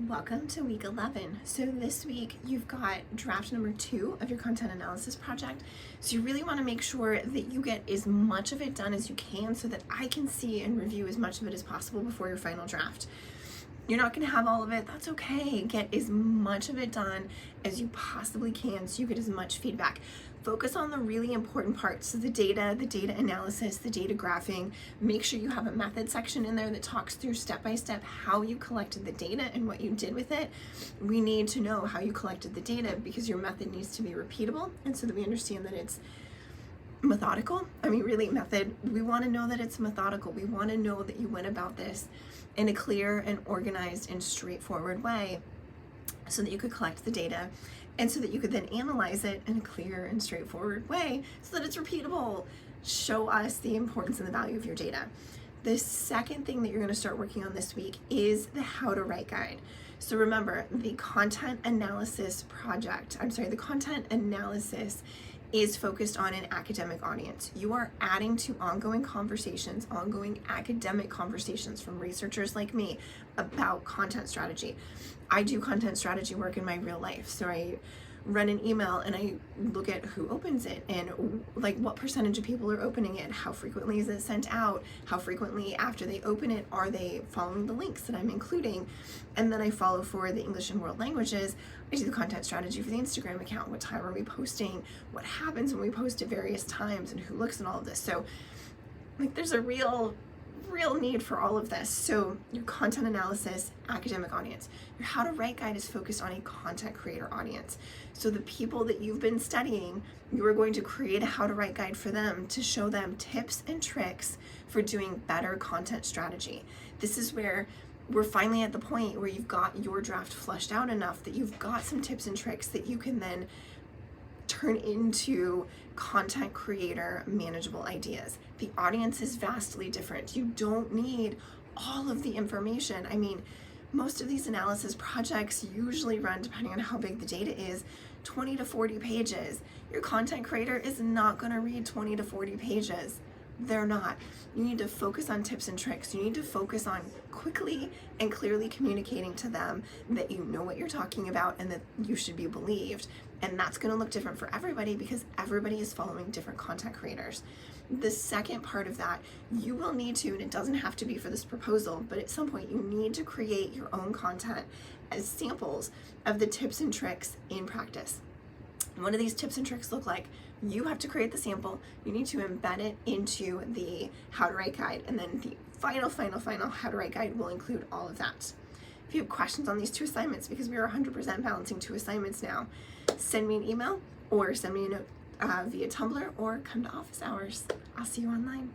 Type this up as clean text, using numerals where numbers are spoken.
Welcome to week 11. So this week you've got draft number 2 of your content analysis project. So you really want to make sure that you get as much of it done as you can so that I can see and review as much of it as possible before your final draft. You're not going to have all of it. That's okay. Get as much of it done as you possibly can so you get as much feedback. Focus on the really important parts. So the data analysis, the data graphing. Make sure you have a method section in there that talks through step by step how you collected the data and what you did with it. We need to know how you collected the data because your method needs to be repeatable, and so that we understand that it's methodical. We want to know that it's methodical. We want to know that you went about this in a clear and organized and straightforward way so that you could collect the data and so that you could then analyze it in a clear and straightforward way so that it's repeatable. Show us the importance and the value of your data. The second thing that you're going to start working on this week is the How to Write guide. So remember, the content analysis is focused on an academic audience. You are adding to ongoing academic conversations from researchers like me about content strategy. I do content strategy work in my real life. So I run an email and I look at who opens it and like what percentage of people are opening it, how frequently is it sent out, how frequently after they open it are they following the links that I'm including, and then I follow for the English and world languages. I do the content strategy for the Instagram account. What time are we posting? What happens when we post at various times and who looks at all of this? So like there's a real need for all of this. So your content analysis, academic audience. Your How to Write guide is focused on a content creator audience. So the people that you've been studying, you are going to create a How to Write guide for them to show them tips and tricks for doing better content strategy. This is where we're finally at the point where you've got your draft fleshed out enough that you've got some tips and tricks that you can then turn into content creator manageable ideas. The audience is vastly different. You don't need all of the information. I mean, most of these analysis projects usually run, depending on how big the data is, 20 to 40 pages. Your content creator is not going to read 20 to 40 pages. They're not. You need to focus on tips and tricks. You need to focus on quickly and clearly communicating to them that you know what you're talking about and that you should be believed. And that's going to look different for everybody because everybody is following different content creators. The second part of that, you will need to, and it doesn't have to be for this proposal, but at some point you need to create your own content as samples of the tips and tricks in practice. What do these tips and tricks look like? You have to create the sample. You need to embed it into the How to Write guide, and then the final How to Write guide will include all of that. If you have questions on these 2 assignments, because we are 100% balancing 2 assignments now, send me an email or send me a note via Tumblr or come to office hours. I'll see you online.